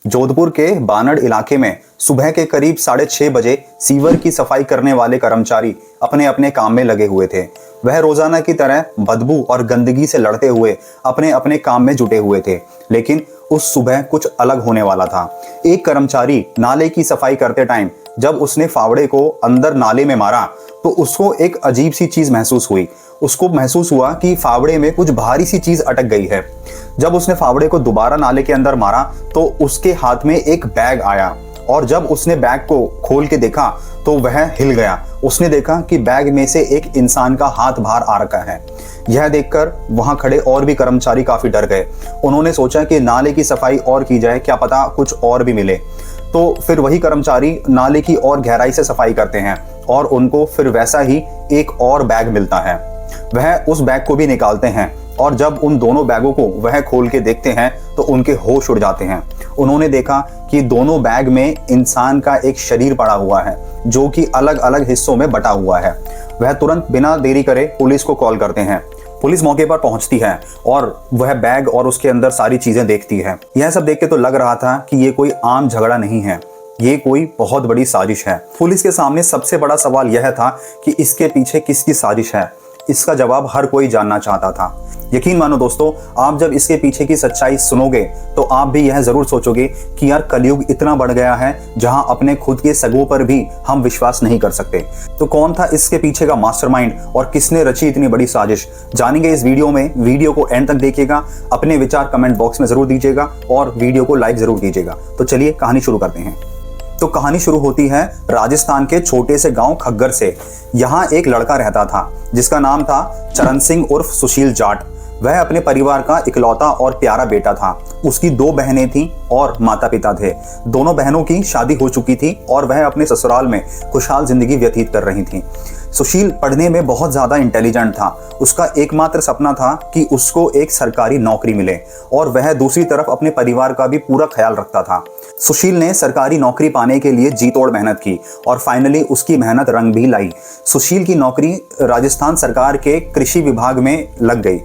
जोधपुर के बानड़ इलाके में सुबह के करीब 6:30 बजे सीवर की सफाई करने वाले कर्मचारी अपने अपने काम में लगे हुए थे। वह रोजाना की तरह बदबू और गंदगी से लड़ते हुए अपने अपने काम में जुटे हुए थे, लेकिन उस सुबह कुछ अलग होने वाला था। एक कर्मचारी नाले की सफाई करते टाइम जब उसने फावड़े को अंदर नाले में मारा तो उसको एक अजीब सी चीज महसूस हुई। उसको महसूस हुआ कि फावड़े में कुछ भारी सी चीज अटक गई है। जब उसने फावड़े को दोबारा नाले के अंदर मारा तो उसके हाथ में एक बैग आया, और जब उसने बैग को खोल के देखा तो वह हिल गया। उसने देखा कि बैग में से एक इंसान का हाथ बाहर आ रखा है। यह देखकर वहां खड़े और भी कर्मचारी काफी डर गए। उन्होंने सोचा कि नाले की सफाई और की जाए, क्या पता कुछ और भी मिले। तो फिर वही कर्मचारी नाले की और गहराई से सफाई करते हैं और उनको फिर वैसा ही एक और बैग मिलता है। वह उस बैग को भी निकालते हैं और जब उन दोनों बैगों को वह खोल के देखते हैं तो उनके होश उड़ जाते हैं। उन्होंने देखा कि दोनों बैग में इंसान का एक शरीर पड़ा हुआ है जो कि अलग अलग हिस्सों में बटा हुआ है। वह तुरंत बिना देरी करे पुलिस को कॉल करते हैं। पुलिस मौके पर पहुंचती है और वह बैग और उसके अंदर सारी चीजें देखती है। यह सब देख के तो लग रहा था कि ये कोई आम झगड़ा नहीं है, ये कोई बहुत बड़ी साजिश है। पुलिस के सामने सबसे बड़ा सवाल यह था कि इसके पीछे किसकी साजिश है। इसका जवाब हर कोई जानना चाहता था। यकीन मानो दोस्तों, आप जब इसके पीछे की सच्चाई सुनोगे तो आप भी यह जरूर सोचोगे कि यार कलयुग इतना बढ़ गया है जहां अपने खुद के सगों पर भी हम विश्वास नहीं कर सकते। तो कौन था इसके पीछे का मास्टरमाइंड और किसने रची इतनी बड़ी साजिश, जानेंगे इस वीडियो में। वीडियो को एंड तक देखिएगा, अपने विचार कमेंट बॉक्स में जरूर दीजिएगा और वीडियो को लाइक जरूर कीजिएगा। तो चलिए कहानी शुरू करते हैं। तो कहानी शुरू होती है राजस्थान के छोटे से गांव खग्गर से। यहाँ एक लड़का रहता था जिसका नाम था चरण सिंह उर्फ सुशील जाट। वह अपने परिवार का इकलौता और प्यारा बेटा था। उसकी 2 बहनें थीं और माता पिता थे। दोनों बहनों की शादी हो चुकी थी और वह अपने ससुराल में खुशहाल जिंदगी व्यतीत कर रही थीं। सुशील पढ़ने में बहुत ज्यादा इंटेलिजेंट था। उसका एकमात्र सपना था कि उसको एक सरकारी नौकरी मिले और वह दूसरी तरफ अपने परिवार का भी पूरा ख्याल रखता था। सुशील ने सरकारी नौकरी पाने के लिए जी तोड़ मेहनत की और फाइनली उसकी मेहनत रंग भी लाई। सुशील की नौकरी राजस्थान सरकार के कृषि विभाग में लग गई।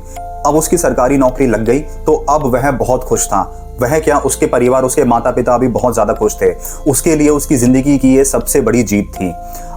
अब उसकी सरकारी नौकरी लग गई तो अब वह बहुत खुश था। वह क्या, उसके परिवार, उसके माता पिता भी बहुत ज्यादा खुश थे। उसके लिए उसकी जिंदगी की ये सबसे बड़ी जीत थी।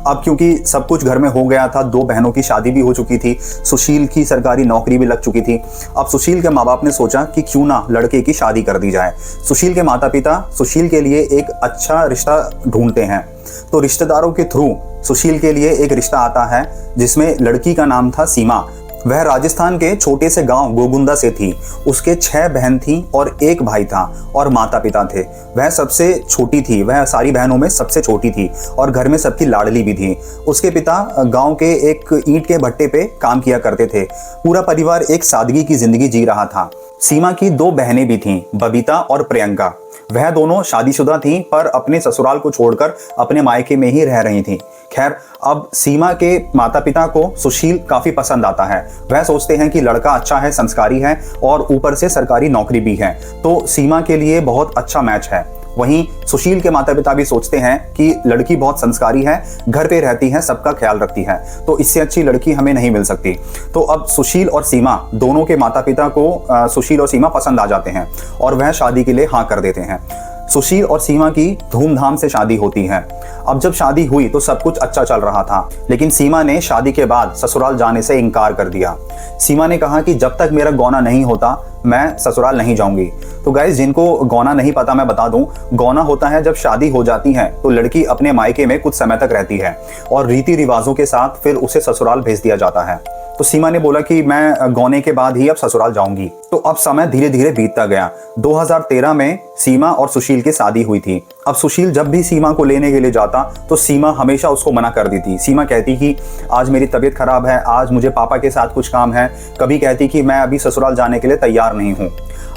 अब क्योंकि सब कुछ घर में हो गया था, 2 बहनों की शादी भी हो चुकी थी, सुशील की सरकारी नौकरी भी लग चुकी थी। अब सुशील के माँ बाप ने सोचा कि क्यों ना लड़के की शादी कर दी जाए। सुशील के माता पिता सुशील के लिए एक अच्छा रिश्ता ढूंढते हैं। तो रिश्तेदारों के थ्रू सुशील के लिए एक रिश्ता आता है जिसमें लड़की का नाम था सीमा। वह राजस्थान के छोटे से गांव गोगुंदा से थी। उसके 6 बहन थी और 1 भाई था और माता पिता थे। वह सबसे छोटी थी, वह सारी बहनों में सबसे छोटी थी और घर में सबकी लाडली भी थी। उसके पिता गांव के एक ईंट के भट्टे पे काम किया करते थे। पूरा परिवार एक सादगी की जिंदगी जी रहा था। सीमा की 2 बहनें भी थीं, बबीता और प्रियंका। वह दोनों शादीशुदा थीं पर अपने ससुराल को छोड़कर अपने मायके में ही रह रही थीं। खैर, अब सीमा के माता पिता को सुशील काफी पसंद आता है। वह सोचते हैं कि लड़का अच्छा है, संस्कारी है और ऊपर से सरकारी नौकरी भी है, तो सीमा के लिए बहुत अच्छा मैच है। वहीं सुशील के माता पिता भी सोचते हैं कि लड़की बहुत संस्कारी है, घर पे रहती है, सबका ख्याल रखती है, तो इससे अच्छी लड़की हमें नहीं मिल सकती। तो अब सुशील और सीमा दोनों के माता पिता को सुशील और सीमा पसंद आ जाते हैं और वह शादी के लिए हाँ कर देते हैं। सुशील और सीमा की धूमधाम से शादी होती है। अब जब शादी हुई तो सब कुछ अच्छा चल रहा था, लेकिन सीमा ने शादी के बाद ससुराल जाने से इनकार कर दिया। सीमा ने कहा कि जब तक मेरा गौना नहीं होता मैं ससुराल नहीं जाऊंगी। तो गाइस, जिनको गौना नहीं पता मैं बता दूं, गौना होता है जब शादी हो जाती है तो लड़की अपने मायके में कुछ समय तक रहती है और रीति रिवाजों के साथ फिर उसे ससुराल भेज दिया जाता है। तो सीमा ने बोला कि मैं गौने के बाद ही अब ससुराल जाऊंगी। तो अब समय धीरे धीरे बीतता गया। 2013 में सीमा और सुशील की शादी हुई थी। अब सुशील जब भी सीमा को लेने के लिए जाता तो सीमा हमेशा उसको मना कर देती। सीमा कहती कि आज मेरी तबीयत खराब है, आज मुझे पापा के साथ कुछ काम है। कभी कहती कि मैं अभी ससुराल जाने के लिए तैयार नहीं हूँ।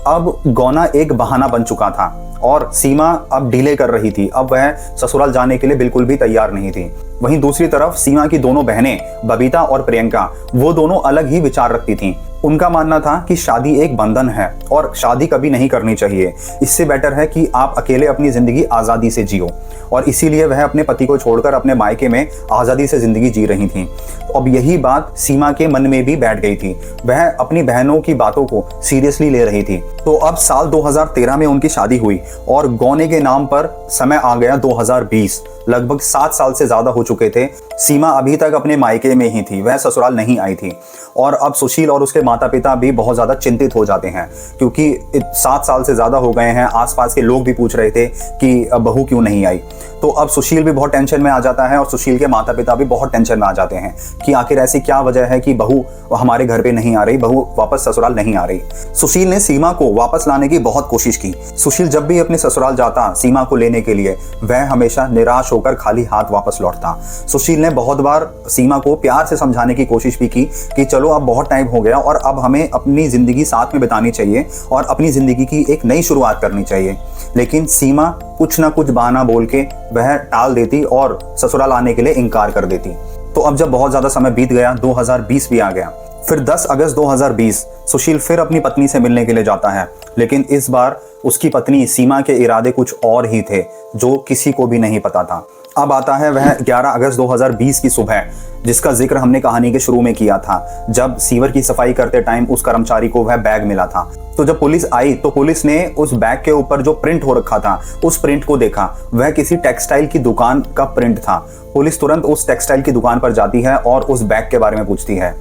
अब गौना एक बहाना बन चुका था और सीमा अब डिले कर रही थी। अब वह ससुराल जाने के लिए बिल्कुल भी तैयार नहीं थी। वहीं दूसरी तरफ सीमा की दोनों बहनें बबीता और प्रियंका, वो दोनों अलग ही विचार रखती थीं। उनका मानना था कि शादी एक बंधन है और शादी कभी नहीं करनी चाहिए। इससे बेटर है कि आप अकेले अपनी जिंदगी आज़ादी से जियो। और इसीलिए वह अपने पति को छोड़कर अपने मायके में आज़ादी से जिंदगी जी रही थी। अब यही बात सीमा के मन में भी बैठ गई थी। वह अपनी बहनों की बातों को सीरियसली ले रही थी। तो अब साल 2013 में उनकी शादी हुई और गौने के नाम पर समय आ गया 2020। लगभग 7 साल से ज्यादा हो चुके थे। सीमा अभी तक अपने मायके में ही थी, वह ससुराल नहीं आई थी। और अब सुशील और उसके माता पिता भी बहुत ज्यादा चिंतित हो जाते हैं, क्योंकि 7 साल से ज्यादा हो गए हैं। आसपास के लोग भी पूछ रहे थे कि बहू क्यों नहीं आई। तो अब सुशील भी बहुत टेंशन में आ जाता है और सुशील के माता पिता भी बहुत टेंशन में आ जाते हैं कि आखिर ऐसी क्या वजह है कि बहू हमारे घर पे नहीं आ रही, बहू वापस ससुराल नहीं आ रही। सुशील ने सीमा को वापस लाने की बहुत कोशिश की। सुशील जब भी अपने ससुराल जाता सीमा को लेने के लिए, वह हमेशा निराश होकर खाली हाथ वापस लौटता। सुशील ने बहुत बार सीमा को प्यार से समझाने की कोशिश भी की कि चलो अब बहुत टाइम हो गया और अब हमें अपनी जिंदगी साथ में बितानी चाहिए और अपनी जिंदगी की एक नई शुरुआत करनी चाहिए। लेकिन सीमा कुछ ना कुछ बहाना बोल के वह टाल देती और ससुराल आने के लिए इनकार कर देती। तो अब जब बहुत ज्यादा समय बीत गया, 2020 भी आ गया। फिर 10 अगस्त 2020 सुशील फिर अपनी पत्नी से मिलने के लिए जाता है। लेकिन इस बार उसकी पत्नी सीमा के इरादे कुछ और ही थे, जो किसी को भी नहीं पता था। अब आता है वह 11 अगस्त 2020 की सुबह, जिसका जिक्र हमने कहानी के शुरू में किया था, जब सीवर की सफाई करते टाइम उस कर्मचारी को वह बैग मिला था। तो जब पुलिस आई तो पुलिस ने उस बैग के ऊपर जो प्रिंट हो रखा था उस प्रिंट को देखा। वह किसी टेक्सटाइल की दुकान का प्रिंट था। पुलिस तुरंत उस टेक्सटाइल की दुकान पर जाती है और उस बैग के बारे में पूछती है।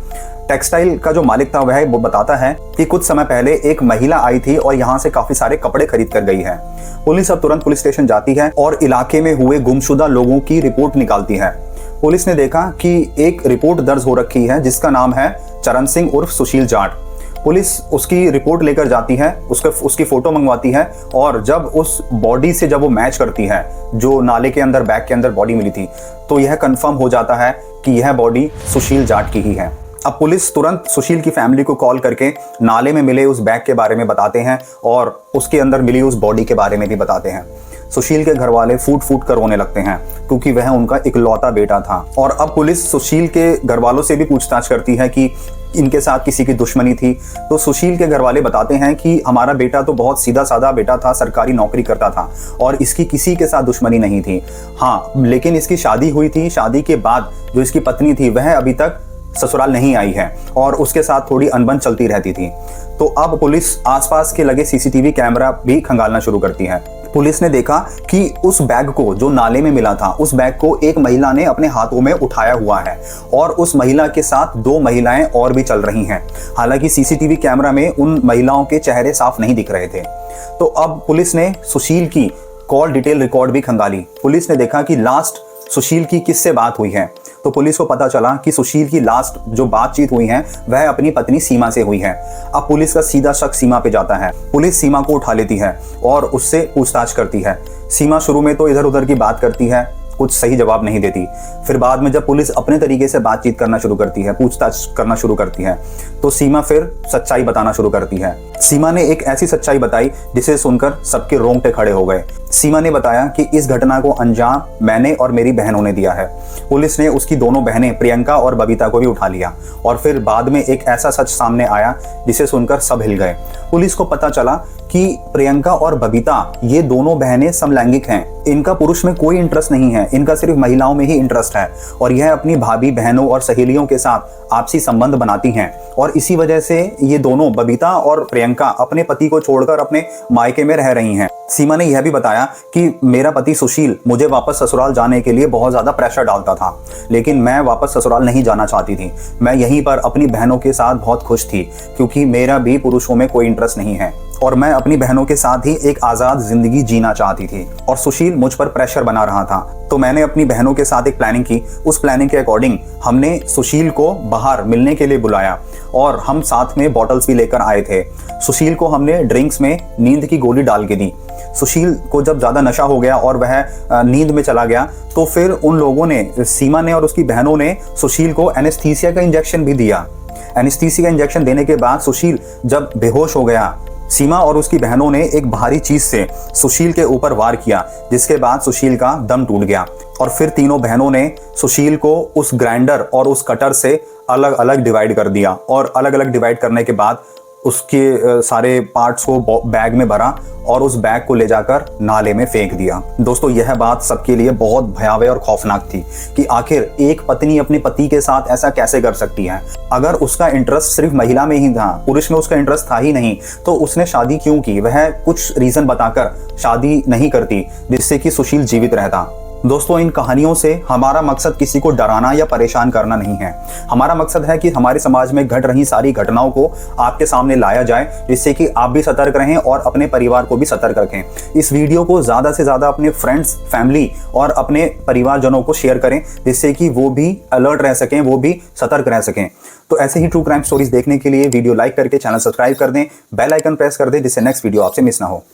टेक्सटाइल का जो मालिक था वह वो बताता है कि कुछ समय पहले एक महिला आई थी और यहाँ से काफी सारे कपड़े खरीद कर गई है। पुलिस अब तुरंत पुलिस स्टेशन जाती है और इलाके में हुए गुमशुदा लोगों की रिपोर्ट निकालती है। पुलिस ने देखा कि एक रिपोर्ट दर्ज हो रखी है जिसका नाम है चरण सिंह उर्फ सुशील जाट। पुलिस उसकी रिपोर्ट लेकर जाती है, उसकी फोटो मंगवाती है और जब उस बॉडी से जब वो मैच करती है, जो नाले के अंदर बैग के अंदर बॉडी मिली थी, तो यह कंफर्म हो जाता है कि यह बॉडी सुशील जाट की ही है। अब पुलिस तुरंत सुशील की फैमिली को कॉल करके नाले में मिले उस बैग के बारे में बताते हैं और उसके अंदर मिली उस बॉडी के बारे में भी बताते हैं। सुशील के घर वाले फूट फूट कर रोने लगते हैं, क्योंकि वह उनका इकलौता बेटा था। और अब पुलिस सुशील के घर वालों से भी पूछताछ करती है कि इनके साथ किसी की दुश्मनी थी। तो सुशील के घर वाले बताते हैं कि हमारा बेटा तो बहुत सीधा साधा बेटा था, सरकारी नौकरी करता था और इसकी किसी के साथ दुश्मनी नहीं थी। हाँ, लेकिन इसकी शादी हुई थी। शादी के बाद जो इसकी पत्नी थी वह अभी तक ससुराल नहीं आई है और उसके साथ थोड़ी अनबन चलती रहती थी। तो अब पुलिस आसपास के लगे सीसीटीवी कैमरा भी खंगालना शुरू करती है। पुलिस ने देखा कि उस बैग को जो नाले में मिला था, उस बैग को एक महिला ने अपने हाथों में उठाया हुआ है और उस महिला के साथ 2 महिलाएं और भी चल रही हैं। हालांकि सीसीटीवी कैमरा में उन महिलाओं के चेहरे साफ नहीं दिख रहे थे। तो अब पुलिस ने सुशील की कॉल डिटेल रिकॉर्ड भी खंगाली। पुलिस ने देखा कि लास्ट सुशील की किससे बात हुई है। तो पुलिस को पता चला कि सुशील की लास्ट जो बातचीत हुई है वह अपनी पत्नी सीमा से हुई है। अब पुलिस का सीधा शक सीमा पे जाता है। पुलिस सीमा को उठा लेती है और उससे पूछताछ करती है। सीमा शुरू में तो इधर उधर की बात करती है, कुछ सही जवाब नहीं देती। फिर बाद में जब पुलिस अपने तरीके से बातचीत करना शुरू करती है, पूछताछ करना शुरू करती है, तो सीमा फिर सच्चाई बताना शुरू करती है। सीमा ने एक ऐसी सच्चाई बताई जिसे सुनकर सबके रोंगटे खड़े हो गए। सीमा ने बताया कि इस घटना को अंजाम मैंने और मेरी बहनों ने दिया है। पुलिस ने उसकी दोनों बहनें प्रियंका और बबीता को भी उठा लिया और फिर बाद में एक ऐसा सच सामने आया जिसे सुनकर सब हिल गए। पुलिस को पता चला कि प्रियंका और बबीता ये दोनों बहनें समलैंगिक हैं। इनका पुरुष में कोई इंटरेस्ट नहीं है, इनका सिर्फ महिलाओं में ही इंटरेस्ट है और यह अपनी भाभी बहनों और सहेलियों के साथ आपसी संबंध बनाती हैं। और इसी वजह से ये दोनों बबीता और प्रियंका अपने पति को छोड़कर अपने मायके में रह रही हैं। सीमा ने यह भी बताया कि मेरा पति सुशील मुझे वापस ससुराल जाने के लिए बहुत ज्यादा प्रेशर डालता था, लेकिन मैं वापस ससुराल नहीं जाना चाहती थी। मैं यहीं पर अपनी बहनों के साथ बहुत खुश थी, क्योंकि मेरा भी पुरुषों में कोई इंटरेस्ट नहीं है और मैं अपनी बहनों के साथ ही एक आजाद जिंदगी जीना चाहती थी। और सुशील मुझ पर प्रेशर बना रहा था, तो मैंने अपनी बहनों के साथ एक प्लानिंग की। उस प्लानिंग के अकॉर्डिंग हमने सुशील को बाहर मिलने के लिए बुलाया और हम साथ में बॉटल्स भी लेकर आए थे। सुशील को हमने ड्रिंक्स में नींद की गोली डाल के दी। सुशील को जब ज्यादा नशा हो गया और वह नींद में चला गया, तो फिर उन लोगों ने, सीमा ने और उसकी बहनों ने सुशील को एनेस्थीसिया का इंजेक्शन भी दिया। एनेस्थीसिया का इंजेक्शन देने के बाद सुशील जब बेहोश हो गया, सीमा और उसकी बहनों ने एक भारी चीज से सुशील के ऊपर वार किया, जिसके बाद सुशील का दम टूट गया। और फिर तीनों बहनों ने सुशील को उस ग्राइंडर और उस कटर से अलग अलग डिवाइड कर दिया और अलग अलग डिवाइड करने के बाद उसके सारे पार्ट्स को बैग में भरा और उस बैग को ले जाकर नाले में फेंक दिया। दोस्तों यह बात सबके लिए बहुत भयावह और खौफनाक थी कि आखिर एक पत्नी अपने पति के साथ ऐसा कैसे कर सकती है। अगर उसका इंटरेस्ट सिर्फ महिला में ही था, पुरुष में उसका इंटरेस्ट था ही नहीं, तो उसने शादी क्यों की? वह कुछ रीजन बताकर शादी नहीं करती जिससे कि सुशील जीवित रहता। दोस्तों इन कहानियों से हमारा मकसद किसी को डराना या परेशान करना नहीं है। हमारा मकसद है कि हमारे समाज में घट रही सारी घटनाओं को आपके सामने लाया जाए, जिससे कि आप भी सतर्क रहें और अपने परिवार को भी सतर्क रखें। इस वीडियो को ज़्यादा से ज़्यादा अपने फ्रेंड्स, फैमिली और अपने परिवारजनों को शेयर करें, जिससे कि वो भी अलर्ट रह सकें, वो भी सतर्क रह सकें। तो ऐसे ही ट्रू क्राइम स्टोरीज देखने के लिए वीडियो लाइक करके चैनल सब्सक्राइब कर दें, बेल आइकन प्रेस कर दें, जिससे नेक्स्ट वीडियो आपसे मिस ना हो।